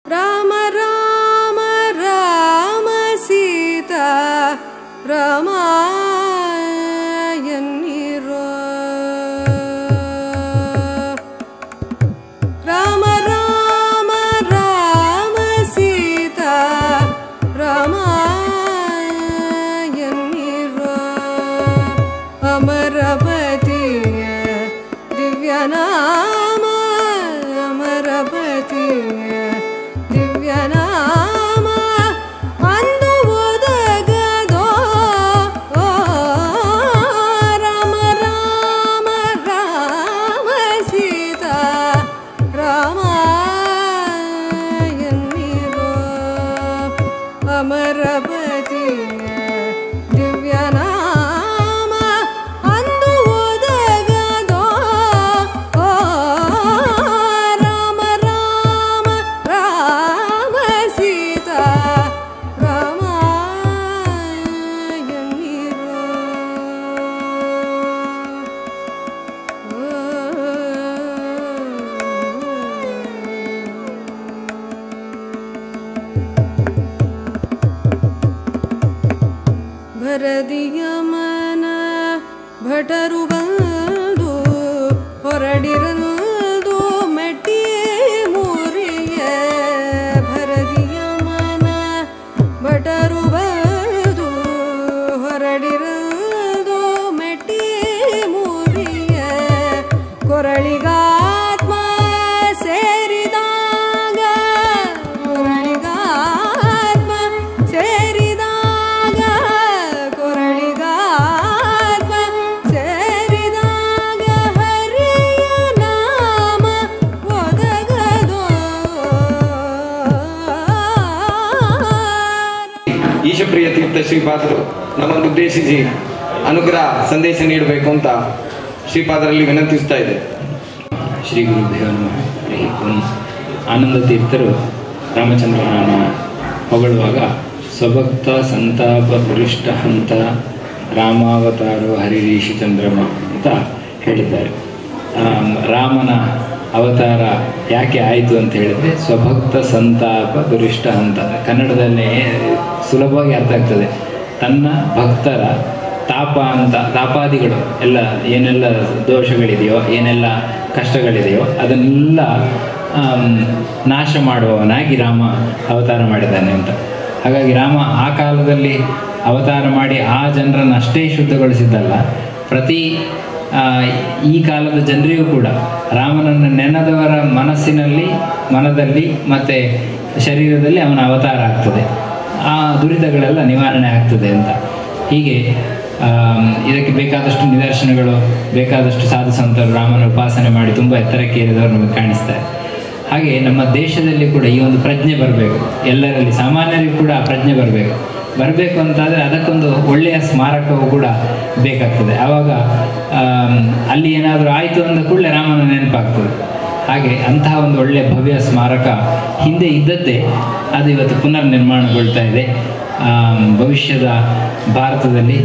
ರಾಮ ರಾಮ ರಾಮ ಸೀತಾ ರಾಮ ಎನ್ನಿರೋ ರಾಮ ರಾಮ ರಾಮ ಸೀತಾ ರಾಮ ಎನ್ನಿರೋ ಅಮರಪತಿಯ ದಿವ್ಯನಾಮ ಅಮರಪತಿಯ ದಿವ್ಯನಾಮ ಅಂದು ಒದಗದೋ ರಾಮ ರಾಮ ರಾಮ ಸೀತಾ ರಾಮ ಎನ್ನಿರೋ ಅಮರಪತಿಯ ದಿವ್ಯನಾಮ ಅಂದು ಒದಗದೋ ರಾಮ ರಾಮ ರಾಮ ಸೀತಾ ರಾಮ ಎನ್ನಿರೋ ಭರದಿಯ ಮನ ಭಟರು ಬಂದು ಹೊರಡಿರಲ್ದು ಮೆಟ್ಟಿಯೇ ಮುರಿಯ ಭರದಿಯ ಮನ ಭಟರು ಬಂದು ಹೊರಡಿರಲ್ದು ಮೆಟ್ಟಿಯೇ ಮುರಿಯ ಕೊರಳಿಗಾತ್ಮ ಸೇರಿದಾಗ ಕೊರಳಿಗಾತ್ಮ ಸೇರಿದಾಗ ಕೊರಳಿಗಾತ್ಮ ಸೇರಿದಾಗ ಹರಿಯ ನಾಮ ಒದಗದೋ ಈಶಪ್ರಿಯ ತೀರ್ಥ ಶ್ರೀಪಾದರು ನಮ್ಮನ್ನು ಉದ್ದೇಶಿಸಿ ಅನುಗ್ರಹ ಸಂದೇಶ ನೀಡಬೇಕು ಅಂತ ಶ್ರೀಪಾದರಲ್ಲಿ ವಿನಂತಿಸ್ತಾ ಇದೆ. ಶ್ರೀ ಗುರುಭ್ಯೋ ನಮಃ. ಹರಿ ಓಂ. ಆನಂದ ತೀರ್ಥರು ರಾಮಚಂದ್ರನಾಮ ಹೊಗಳುವಾಗ ಸ್ವಭಕ್ತ ಸಂತಾಪ ಪುರಿಷ್ಟ ಹಂತ ರಾಮಾವತಾರೋ ಹರಿರೀಶಿ ಚಂದ್ರಮ ಅಂತ ಹೇಳಿದ್ದಾರೆ. ರಾಮನ ಅವತಾರ ಯಾಕೆ ಆಯಿತು ಅಂತ ಹೇಳಿದ್ರೆ ಸ್ವಭಕ್ತ ಸಂತಾಪ ದುರಿಷ್ಟ ಹಂತ. ಕನ್ನಡದಲ್ಲೇ ಸುಲಭವಾಗಿ ಅರ್ಥ ಆಗ್ತದೆ. ತನ್ನ ಭಕ್ತರ ತಾಪಾದಿಗಳು ಎಲ್ಲ ಏನೆಲ್ಲ ದೋಷಗಳಿದೆಯೋ ಏನೆಲ್ಲ ಕಷ್ಟಗಳಿದೆಯೋ ಅದನ್ನೆಲ್ಲ ನಾಶ ಮಾಡುವವನಾಗಿ ರಾಮ ಅವತಾರ ಮಾಡಿದ್ದಾನೆ ಅಂತ. ಹಾಗಾಗಿ ರಾಮ ಆ ಕಾಲದಲ್ಲಿ ಅವತಾರ ಮಾಡಿ ಆ ಜನರನ್ನು ಅಷ್ಟೇ ಶುದ್ಧಗೊಳಿಸಿದ್ದಲ್ಲ, ಪ್ರತಿ ಈ ಕಾಲದ ಜನರಿಗೂ ಕೂಡ ರಾಮನನ್ನು ನೆನೆದವರ ಮನದಲ್ಲಿ ಮತ್ತು ಶರೀರದಲ್ಲಿ ಅವನ ಅವತಾರ ಆಗ್ತದೆ, ಆ ದುರಿತಗಳೆಲ್ಲ ನಿವಾರಣೆ ಆಗ್ತದೆ ಅಂತ. ಹೀಗೆ ಇದಕ್ಕೆ ಬೇಕಾದಷ್ಟು ನಿದರ್ಶನಗಳು, ಬೇಕಾದಷ್ಟು ಸಾಧು ಸಂತರು ರಾಮನ ಉಪಾಸನೆ ಮಾಡಿ ತುಂಬ ಎತ್ತರಕ್ಕೆ ಏರಿದವರು ನಮಗೆ ಕಾಣಿಸ್ತಾರೆ. ಹಾಗೆ ನಮ್ಮ ದೇಶದಲ್ಲಿ ಕೂಡ ಈ ಒಂದು ಪ್ರಜ್ಞೆ ಬರಬೇಕು, ಎಲ್ಲರಲ್ಲಿ ಸಾಮಾನ್ಯರಿಗೂ ಕೂಡ ಆ ಪ್ರಜ್ಞೆ ಬರಬೇಕು ಅಂತಾದರೆ ಅದಕ್ಕೊಂದು ಒಳ್ಳೆಯ ಸ್ಮಾರಕವು ಕೂಡ ಬೇಕಾಗ್ತದೆ. ಆವಾಗ ಅಲ್ಲಿ ಏನಾದರೂ ಆಯಿತು ಅಂದ ಕೂಡಲೇ ರಾಮನ ನೆನಪಾಗ್ತದೆ. ಹಾಗೆ ಅಂತಹ ಒಂದು ಒಳ್ಳೆಯ ಭವ್ಯ ಸ್ಮಾರಕ ಹಿಂದೆ ಇದ್ದದ್ದೇ ಅದು ಇವತ್ತು ಪುನರ್ ನಿರ್ಮಾಣಗೊಳ್ತಾ ಇದೆ. ಭವಿಷ್ಯದ ಭಾರತದಲ್ಲಿ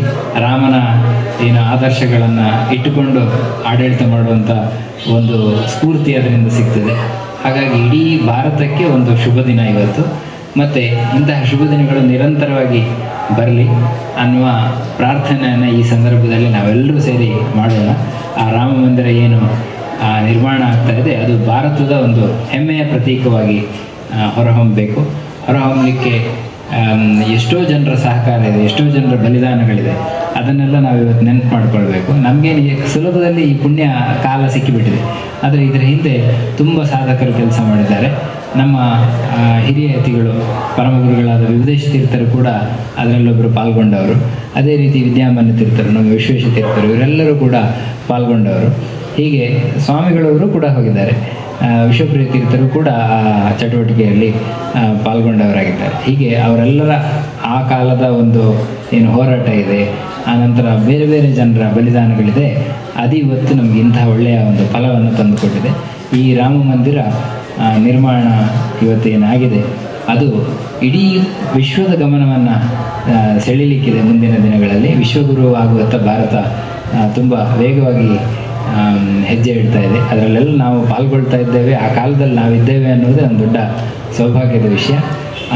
ರಾಮನ ಏನು ಆದರ್ಶಗಳನ್ನು ಇಟ್ಟುಕೊಂಡು ಆಡಳಿತ ಮಾಡುವಂಥ ಒಂದು ಸ್ಫೂರ್ತಿ ಅದರಿಂದ ಸಿಗ್ತದೆ. ಹಾಗಾಗಿ ಇಡೀ ಭಾರತಕ್ಕೆ ಒಂದು ಶುಭ ದಿನ ಇವತ್ತು, ಮತ್ತು ಇಂತಹ ಶುಭ ದಿನಗಳು ನಿರಂತರವಾಗಿ ಬರಲಿ ಅನ್ನುವ ಪ್ರಾರ್ಥನೆಯನ್ನು ಈ ಸಂದರ್ಭದಲ್ಲಿ ನಾವೆಲ್ಲರೂ ಸೇರಿ ಮಾಡೋಣ. ಆ ರಾಮ ಮಂದಿರ ಏನು ನಿರ್ಮಾಣ ಆಗ್ತಾ ಇದೆ ಅದು ಭಾರತದ ಒಂದು ಹೆಮ್ಮೆಯ ಪ್ರತೀಕವಾಗಿ ಹೊರಹೊಮ್ಮಬೇಕು. ಹೊರಹೊಮ್ಮಲಿಕ್ಕೆ ಎಷ್ಟೋ ಜನರ ಸಹಕಾರ ಇದೆ, ಎಷ್ಟೋ ಜನರ ಬಲಿದಾನಗಳಿದೆ. ಅದನ್ನೆಲ್ಲ ನಾವು ಇವತ್ತು ನೆನಪು ಮಾಡ್ಕೊಳ್ಬೇಕು. ನಮಗೆ ಸುಲಭದಲ್ಲಿ ಈ ಪುಣ್ಯ ಕಾಲ ಸಿಕ್ಕಿಬಿಟ್ಟಿದೆ, ಆದರೆ ಇದರ ಹಿಂದೆ ತುಂಬ ಸಾಧಕರು ಕೆಲಸ ಮಾಡಿದ್ದಾರೆ. ನಮ್ಮ ಹಿರಿಯ ಯತಿಗಳು ಪರಮಗುರುಗಳಾದ ವಿವಿಧೇಶ ತೀರ್ಥರು ಕೂಡ ಅದರಲ್ಲೊಬ್ಬರು ಪಾಲ್ಗೊಂಡವರು. ಅದೇ ರೀತಿ ವಿದ್ಯಾಮಾನ್ಯ ತೀರ್ಥರು, ನಮ್ಮ ವಿಶ್ವೇಶ ತೀರ್ಥರು, ಇವರೆಲ್ಲರೂ ಕೂಡ ಪಾಲ್ಗೊಂಡವರು. ಹೀಗೆ ಸ್ವಾಮಿಗಳವರು ಕೂಡ ಹೋಗಿದ್ದಾರೆ. ವಿಶ್ವಪ್ರಿಯ ತೀರ್ಥರು ಕೂಡ ಆ ಚಟುವಟಿಕೆಯಲ್ಲಿ ಪಾಲ್ಗೊಂಡವರಾಗಿದ್ದಾರೆ. ಹೀಗೆ ಅವರೆಲ್ಲರ ಆ ಕಾಲದ ಒಂದು ಏನು ಹೋರಾಟ ಇದೆ, ಆನಂತರ ಬೇರೆ ಬೇರೆ ಜನರ ಬಲಿದಾನಗಳಿದೆ, ಅದು ಇವತ್ತು ನಮಗೆ ಇಂತಹ ಒಳ್ಳೆಯ ಒಂದು ಫಲವನ್ನು ತಂದುಕೊಟ್ಟಿದೆ. ಈ ರಾಮ ಮಂದಿರ ನಿರ್ಮಾಣ ಇವತ್ತೇನಾಗಿದೆ ಅದು ಇಡೀ ವಿಶ್ವದ ಗಮನವನ್ನು ಸೆಳೀಲಿಕ್ಕಿದೆ. ಮುಂದಿನ ದಿನಗಳಲ್ಲಿ ವಿಶ್ವಗುರು ಆಗುವತ್ತ ಭಾರತ ತುಂಬ ವೇಗವಾಗಿ ಹೆಜ್ಜೆ ಇಡ್ತಾ ಇದೆ. ಅದರಲ್ಲೆಲ್ಲ ನಾವು ಪಾಲ್ಗೊಳ್ತಾ ಇದ್ದೇವೆ. ಆ ಕಾಲದಲ್ಲಿ ನಾವಿದ್ದೇವೆ ಅನ್ನೋದೇ ಒಂದು ದೊಡ್ಡ ಸೌಭಾಗ್ಯದ ವಿಷಯ.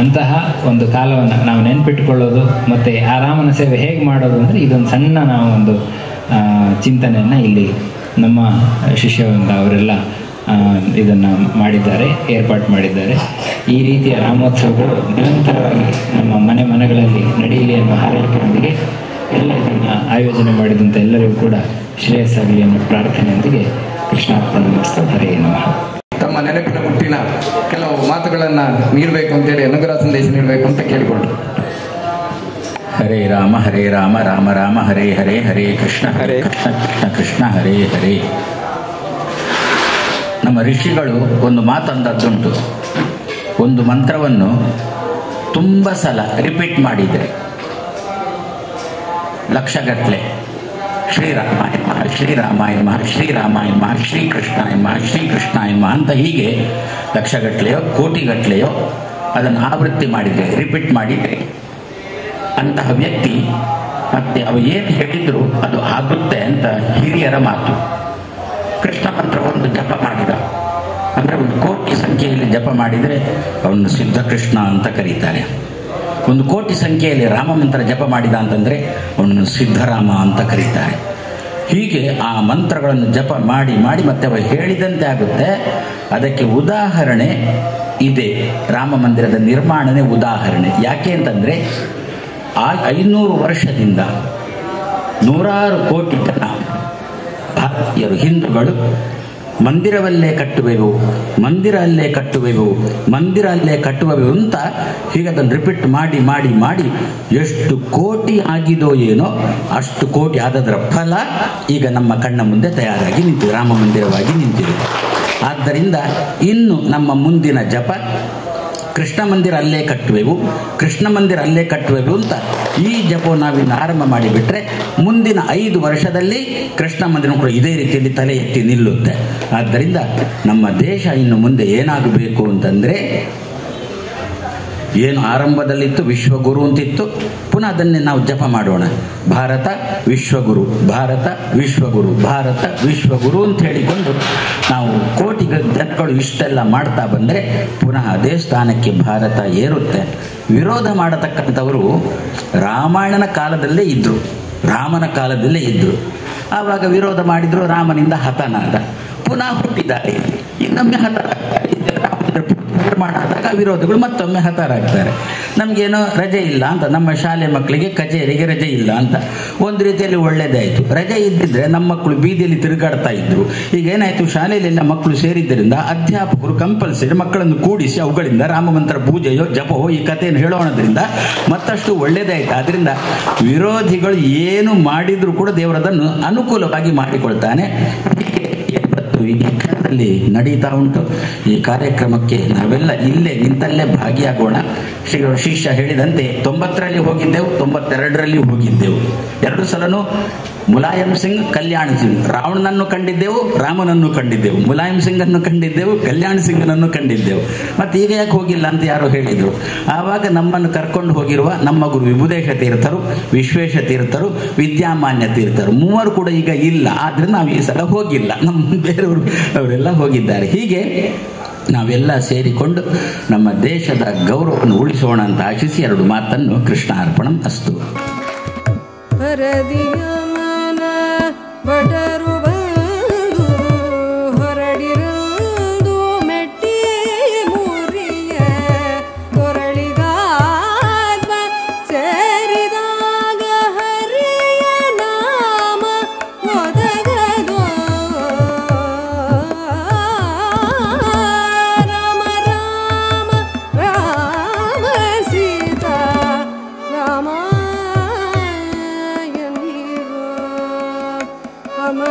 ಅಂತಹ ಒಂದು ಕಾಲವನ್ನು ನಾವು ನೆನಪಿಟ್ಕೊಳ್ಳೋದು ಮತ್ತು ಆ ರಾಮನ ಸೇವೆ ಹೇಗೆ ಮಾಡೋದು ಅಂದರೆ ಇದೊಂದು ಸಣ್ಣ ನಾವು ಒಂದು ಚಿಂತನೆಯನ್ನು ಇಲ್ಲಿ ನಮ್ಮ ಶಿಷ್ಯವೃಂದ ಅವರೆಲ್ಲ ಇದನ್ನು ಮಾಡಿದ್ದಾರೆ, ಏರ್ಪಾಡು ಮಾಡಿದ್ದಾರೆ. ಈ ರೀತಿಯ ರಾಮೋತ್ಸವಗಳು ನಿರಂತರವಾಗಿ ನಮ್ಮ ಮನೆಗಳಲ್ಲಿ ನಡೆಯಲಿ ಅನ್ನೋ ಹಾರೈಕೆಯೊಂದಿಗೆ ಎಲ್ಲ ಇದನ್ನು ಆಯೋಜನೆ ಮಾಡಿದಂಥ ಎಲ್ಲರಿಗೂ ಕೂಡ ಶ್ರೇಯಸ್ಸಾಗಲಿ ಅನ್ನೋ ಪ್ರಾರ್ಥನೆಯೊಂದಿಗೆ ಕೃಷ್ಣಾರ್ಪಣಮಸ್ತು. ಹರೇ ನಮಃ. ತಮ್ಮ ನೆನಪಿನ ಹುಟ್ಟಿನ ಕೆಲವು ಮಾತುಗಳನ್ನು ನೀಡಬೇಕು ಅಂತೇಳಿ ಅನುಗ್ರಹ ಸಂದೇಶ ನೀಡಬೇಕು ಅಂತ ಕೇಳಿಕೊಂಡು. ಹರೇ ರಾಮ ರಾಮ ರಾಮ ಹರೇ ಹರೇ, ಹರೇ ಕೃಷ್ಣ ಕೃಷ್ಣ ಕೃಷ್ಣ ಹರೇ ಹರೇ. ನಮ್ಮ ಋಷಿಗಳು ಒಂದು ಮಾತಂದದ್ದುಂಟು. ಒಂದು ಮಂತ್ರವನ್ನು ತುಂಬ ಸಲ ರಿಪೀಟ್ ಮಾಡಿದರೆ ಲಕ್ಷಗಟ್ಟಲೆ ಶ್ರೀರಾಮಾಯ ನಮಃ, ಶ್ರೀರಾಮಾಯ ನಮಃ, ಶ್ರೀರಾಮಾಯ ನಮಃ, ಶ್ರೀಕೃಷ್ಣಾಯ ನಮಃ, ಶ್ರೀಕೃಷ್ಣಾಯ ನಮಃ ಅಂತ ಹೀಗೆ ಲಕ್ಷಗಟ್ಟಲೆಯೋ ಕೋಟಿಗಟ್ಟಲೆಯೋ ಅದನ್ನು ಆವೃತ್ತಿ ಮಾಡಿದರೆ, ರಿಪೀಟ್ ಮಾಡಿದರೆ ಅಂತಹ ವ್ಯಕ್ತಿ ಮತ್ತೆ ಅವು ಏನು ಹೇಳಿದ್ರು ಅದು ಆಗುತ್ತೆ ಅಂತ ಹಿರಿಯರ ಮಾತು. ಕೃಷ್ಣ ಮಂತ್ರ ಒಂದು ಜಪ ಮಾಡಿದ ಅಂದರೆ 1 ಕೋಟಿ ಸಂಖ್ಯೆಯಲ್ಲಿ ಜಪ ಮಾಡಿದರೆ ಅವನು ಸಿದ್ಧಕೃಷ್ಣ ಅಂತ ಕರೀತಾರೆ. 1 ಕೋಟಿ ಸಂಖ್ಯೆಯಲ್ಲಿ ರಾಮ ಮಂತ್ರ ಜಪ ಮಾಡಿದ ಅಂತಂದರೆ ಅವನನ್ನು ಸಿದ್ಧರಾಮ ಅಂತ ಕರೀತಾರೆ. ಹೀಗೆ ಆ ಮಂತ್ರಗಳನ್ನು ಜಪ ಮಾಡಿ ಮಾಡಿ ಮತ್ತೆ ಅವ ಹೇಳಿದಂತೆ ಆಗುತ್ತೆ. ಅದಕ್ಕೆ ಉದಾಹರಣೆ ಇದೆ, ರಾಮ ಮಂದಿರದ ನಿರ್ಮಾಣನೇ ಉದಾಹರಣೆ. ಯಾಕೆ ಅಂತಂದರೆ ಆ 500 ವರ್ಷದಿಂದ 100 ಕೋಟಿ ಜನ ಭಾರತೀಯರು ಹಿಂದೂಗಳು ಮಂದಿರವಲ್ಲೇ ಕಟ್ಟುವೆವು, ಮಂದಿರ ಅಲ್ಲೇ ಕಟ್ಟುವೆವು, ಮಂದಿರ ಅಲ್ಲೇ ಕಟ್ಟುವೆವು ಅಂತ ಹೀಗೆ ಅದನ್ನು ರಿಪೀಟ್ ಮಾಡಿ ಮಾಡಿ ಮಾಡಿ ಎಷ್ಟು ಕೋಟಿ ಆಗಿದೋ ಏನೋ ಅಷ್ಟು ಕೋಟಿ ಆದದರ ಫಲ ಈಗ ನಮ್ಮ ಕಣ್ಣ ಮುಂದೆ ತಯಾರಾಗಿ ನಿಂತಿದೆ, ರಾಮ ಮಂದಿರವಾಗಿ ನಿಂತಿದೆ. ಆದ್ದರಿಂದ ಇನ್ನು ನಮ್ಮ ಮುಂದಿನ ಜಪ ಕೃಷ್ಣ ಮಂದಿರ ಅಲ್ಲೇ ಕಟ್ಟುವೆವು, ಕೃಷ್ಣ ಮಂದಿರ ಅಲ್ಲೇ ಕಟ್ಟುವೆವು ಅಂತ ಈ ಜಪವನ್ನು ನಾವಿನ್ನು ಆರಂಭ ಮಾಡಿಬಿಟ್ರೆ ಮುಂದಿನ 5 ವರ್ಷದಲ್ಲಿ ಕೃಷ್ಣ ಮಂದಿರ ಕೂಡ ಇದೇ ರೀತಿಯಲ್ಲಿ ತಲೆ ಎತ್ತಿ ನಿಲ್ಲುತ್ತೆ. ಆದ್ದರಿಂದ ನಮ್ಮ ದೇಶ ಇನ್ನು ಮುಂದೆ ಏನಾಗಬೇಕು ಅಂತಂದರೆ, ಏನು ಆರಂಭದಲ್ಲಿತ್ತು ವಿಶ್ವಗುರು ಅಂತಿತ್ತು, ಪುನಃ ಅದನ್ನೇ ನಾವು ಜಪ ಮಾಡೋಣ. ಭಾರತ ವಿಶ್ವಗುರು, ಭಾರತ ವಿಶ್ವಗುರು, ಭಾರತ ವಿಶ್ವಗುರು ಅಂತ ಹೇಳಿಕೊಂಡು ನಾವು ಕೋಟಿ ಜನಗಳು ಇಷ್ಟೆಲ್ಲ ಮಾಡ್ತಾ ಬಂದರೆ ಪುನಃ ಅದೇ ಸ್ಥಾನಕ್ಕೆ ಭಾರತ ಏರುತ್ತೆ. ವಿರೋಧ ಮಾಡತಕ್ಕಂಥವರು ರಾಮಾಯಣನ ಕಾಲದಲ್ಲೇ ಇದ್ದರು, ರಾಮನ ಕಾಲದಲ್ಲೇ ಇದ್ದರು. ಆವಾಗ ವಿರೋಧ ಮಾಡಿದ್ರು, ರಾಮನಿಂದ ಹತನಾದ, ಪುನಃ ಹುಟ್ಟಿದ್ದಾರೆ, ಇನ್ನೊಮ್ಮೆ ಹತರಾಗ್ತಾರೆ. ನಿರ್ಮಾಣ ಆದಾಗ ವಿರೋಧಿಗಳು ಮತ್ತೊಮ್ಮೆ ಹತರಾಗ್ತಾರೆ. ನಮಗೇನೋ ರಜೆ ಇಲ್ಲ ಅಂತ, ನಮ್ಮ ಶಾಲೆ ಮಕ್ಕಳಿಗೆ ಕಚೇರಿಗೆ ರಜೆ ಇಲ್ಲ ಅಂತ. ಒಂದು ರೀತಿಯಲ್ಲಿ ಒಳ್ಳೆಯದಾಯಿತು. ರಜೆ ಇದ್ದಿದ್ರೆ ನಮ್ಮ ಮಕ್ಕಳು ಬೀದಿಯಲ್ಲಿ ತಿರುಗಾಡ್ತಾ ಇದ್ರು. ಈಗ ಏನಾಯಿತು, ಶಾಲೆಯಲ್ಲೆಲ್ಲ ಮಕ್ಕಳು ಸೇರಿದ್ದರಿಂದ ಅಧ್ಯಾಪಕರು ಕಂಪಲ್ಸರಿ ಮಕ್ಕಳನ್ನು ಕೂಡಿಸಿ ಅವುಗಳಿಂದ ರಾಮಮಂತ್ರ ಪೂಜೆಯೋ ಜಪವೋ ಈ ಕಥೆಯನ್ನು ಹೇಳೋಣದ್ರಿಂದ ಮತ್ತಷ್ಟು ಒಳ್ಳೆಯದಾಯಿತು. ಆದ್ದರಿಂದ ವಿರೋಧಿಗಳು ಏನು ಮಾಡಿದರೂ ಕೂಡ ದೇವರದನ್ನು ಅನುಕೂಲವಾಗಿ ಮಾಡಿಕೊಳ್ತಾನೆ. ಈ ಕ್ಷಣದಲ್ಲಿ ನಡೀತಾ ಉಂಟು. ಈ ಕಾರ್ಯಕ್ರಮಕ್ಕೆ ನಾವೆಲ್ಲ ಇಲ್ಲೇ ನಿಂತಲ್ಲೇ ಭಾಗಿಯಾಗೋಣ. ಶಿಷ್ಯ ಹೇಳಿದಂತೆ 90ರಲ್ಲಿ ಹೋಗಿದ್ದೆವು, 92ರಲ್ಲಿ ಹೋಗಿದ್ದೆವು. 2 ಸಲನೂ ಮುಲಾಯಂ ಸಿಂಗ್, ಕಲ್ಯಾಣ್ ಸಿಂಗ್. ರಾವಣನನ್ನು ಕಂಡಿದ್ದೆವು, ರಾಮನನ್ನು ಕಂಡಿದ್ದೆವು, ಮುಲಾಯಂ ಸಿಂಗನ್ನು ಕಂಡಿದ್ದೆವು, ಕಲ್ಯಾಣ್ ಸಿಂಗನನ್ನು ಕಂಡಿದ್ದೆವು. ಮತ್ತು ಈಗ ಯಾಕೆ ಹೋಗಿಲ್ಲ ಅಂತ ಯಾರೋ ಹೇಳಿದರು. ಆವಾಗ ನಮ್ಮನ್ನು ಕರ್ಕೊಂಡು ಹೋಗಿರುವ ನಮ್ಮ ಗುರು ವಿಭುದೇಶ ತೀರ್ಥರು, ವಿಶ್ವೇಶ ತೀರ್ಥರು, ವಿದ್ಯಾಮಾನ್ಯ ತೀರ್ಥರು 3 ಕೂಡ ಈಗ ಇಲ್ಲ. ಆದ್ದರಿಂದ ನಾವು ಈ ಸಲ ಹೋಗಿಲ್ಲ, ನಮ್ಮ ಬೇರೆಯವರು ಅವರೆಲ್ಲ ಹೋಗಿದ್ದಾರೆ. ಹೀಗೆ ನಾವೆಲ್ಲ ಸೇರಿಕೊಂಡು ನಮ್ಮ ದೇಶದ ಗೌರವವನ್ನು ಉಳಿಸೋಣ ಅಂತ ಆಶಿಸಿ 2 ಮಾತನ್ನು ಕೃಷ್ಣಾರ್ಪಣಂ ಅಸ್ತು. ಭಟರು ಬಂದು ಹೊರಡಿರಂದು ಮೆಟ್ಟಿ ಮುರಿಯ ಕೊರಳಿಗಾತ್ಮ ಸೇರಿದಾಗ ಹರಿಯ ನಾಮ ಒದಗದೋ. ರಾಮ ರಾಮ ರಾಮ ಸೀತಾ ರಾಮ ಅಮ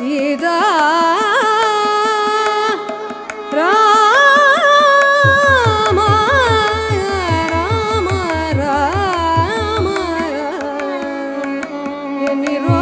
ಸೀತಾ ರಾಮ ರಾಮ ರಾಮ ಎನ್ನಿರೋ